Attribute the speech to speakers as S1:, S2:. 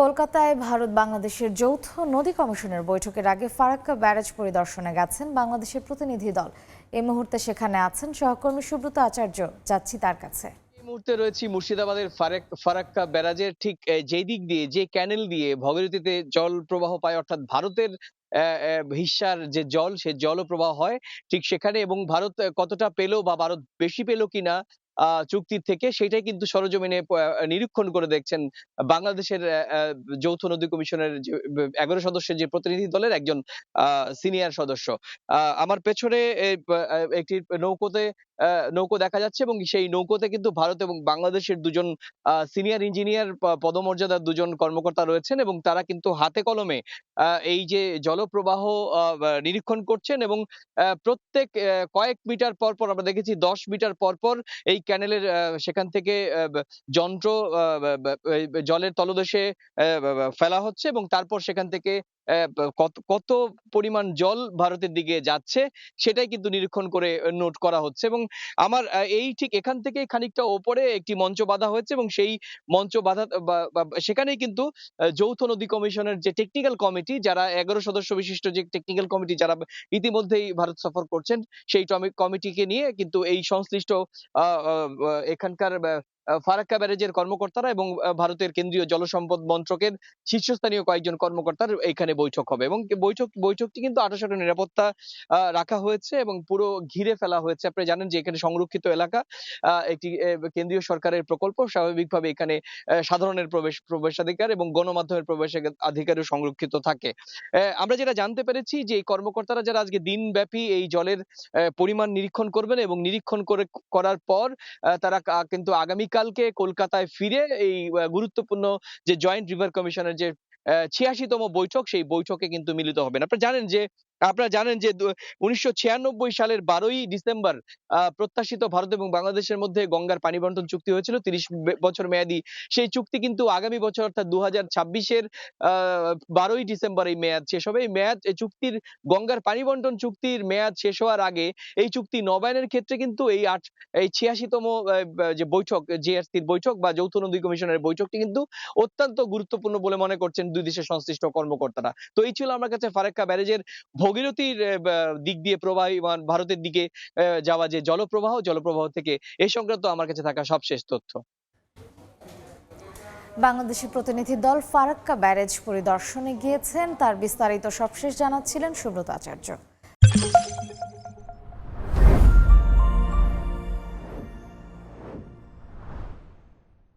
S1: কলকাতায় ভারত বাংলাদেশের যৌথ নদী কমিশনের বৈঠকের আগে ফারাক্কা ব্যারাজ পরিদর্শনে গেছেন বাংলাদেশের প্রতিনিধি দল। এই মুহূর্তে সেখানে আছেন সহকর্মী সুব্রত আচার্য, যাচ্ছি তার কাছে।
S2: এই মুহূর্তে রয়েছি মুর্শিদাবাদের ফারাক্কা ব্যারাজের ঠিক যেই দিক দিয়ে, যে ক্যানেল দিয়ে ভগীরথীতে জল প্রবাহ পায়, অর্থাৎ ভারতের হিস্যার যে জল, সে জলও প্রবাহ হয় ঠিক সেখানে। এবং ভারত কতটা পেল বা ভারত বেশি পেল কিনা চুক্তির থেকে, সেটাই কিন্তু সরেজমিনে নিরীক্ষণ করে দেখছেন বাংলাদেশের যৌথ নদী কমিশনের যে ১১ সদস্যের যে প্রতিনিধি দলের একজন সিনিয়র সদস্য। আমার পেছনে একটি নৌকোতে নৌকো দেখা যাচ্ছে এবং সেই নৌকোতে কিন্তু ভারত এবং বাংলাদেশের দুজন সিনিয়র ইঞ্জিনিয়ার পদমর্যাদার দুজন কর্মকর্তা রয়েছেন এবং তারা কিন্তু হাতে কলমে এই যে জলপ্রবাহ নিরীক্ষণ করছেন। এবং প্রত্যেক কয়েক মিটার পর, পর আমরা দেখেছি ১০ মিটার পর, পর এই ক্যানেলের সেখান থেকে যন্ত্র আ বা বা এই জলের তলদেশে ফেলা হচ্ছে এবং তারপর সেখান থেকে কত কত পরিমাণ জল ভারতের দিকে যাচ্ছে সেটাই কিন্তু নিরীক্ষণ করে নোট করা হচ্ছে। এবং আমার এই ঠিক এখান থেকে খানিকটা ওপরে একটি মঞ্চ বাঁধা হয়েছে এবং সেই মঞ্চ বাঁধা বা বা সেখানেই কিন্তু যৌথ নদী কমিশনের যে টেকনিক্যাল কমিটি, যারা ১১ সদস্য বিশিষ্ট যে টেকনিক্যাল কমিটি, যারা ইতিমধ্যেই ভারত সফর করছেন, সেই কমিটিকে নিয়ে কিন্তু এই সংশ্লিষ্ট আ আ আ এখানকার ফারাক্কা ব্যারেজের কর্মকর্তারা এবং ভারতের কেন্দ্রীয় জলসম্পদ মন্ত্রকের শীর্ষস্থানীয় কয়েকজন কর্মকর্তার এখানে বৈঠক হবে। এবং বৈঠকটি কিন্তু আঁটাসাঁটা নিরাপত্তা রাখা হয়েছে এবং পুরো ঘিরে ফেলা হয়েছে। আপনি জানেন যে এখানে সংরক্ষিত এলাকা, একটি কেন্দ্রীয় সরকারের প্রকল্প। স্বাভাবিকভাবে এখানে সাধারণের প্রবেশাধিকার এবং গণমাধ্যমের প্রবেশাধিকারও সংরক্ষিত থাকে। আমরা যেটা জানতে পেরেছি যে এই কর্মকর্তারা যারা আজকে দিনব্যাপী এই জলের পরিমাণ নিরীক্ষণ করবেন এবং নিরীক্ষণ করার পর তারা কিন্তু আগামীকালকে কলকাতায় ফিরে এই গুরুত্বপূর্ণ যে জয়েন্ট রিভার কমিশনের যে ৮৬ তম বৈঠক, সেই বৈঠকে কিন্তু মিলিত হবেন। আপনারা জানেন যে ১৯৯৬ সালের ১২ই ডিসেম্বর প্রত্যাশিত ভারত এবং বাংলাদেশের মধ্যে গঙ্গার পানি বন্টন চুক্তি হয়েছিল ৩০ বছর মেয়াদী। সেই চুক্তি কিন্তু আগামী বছর অর্থাৎ ২০২৬ এর আ ১২ই ডিসেম্বর এই মেয়াদ শেষ হবে। এই চুক্তির, গঙ্গার পানি বন্টন চুক্তির মেয়াদ শেষ হওয়ার আগে এই চুক্তি নবায়নের ক্ষেত্রে কিন্তু এই ৮৬ তম যে বৈঠক, জেএসসির বৈঠক বা যৌথ নদী কমিশনের বৈঠকটি কিন্তু অত্যন্ত গুরুত্বপূর্ণ বলে মনে করছেন ২ দেশের সংশ্লিষ্ট কর্মকর্তারা। তো এই ছিল আমার কাছে ফারাক্কা ব্যারেজের ভগীরথীর দিক দিয়ে প্রবাহমান ভারতের দিকে যাওয়া যে জলপ্রবাহ থেকে এ সংক্রান্ত আমার কাছে থাকা সবশেষ তথ্য।
S1: বাংলাদেশের প্রতিনিধি দল ফারাক্কা ব্যারেজ পরিদর্শনে গিয়েছেন, তার বিস্তারিত সবশেষ জানাচ্ছিলেন সুব্রত আচার্য।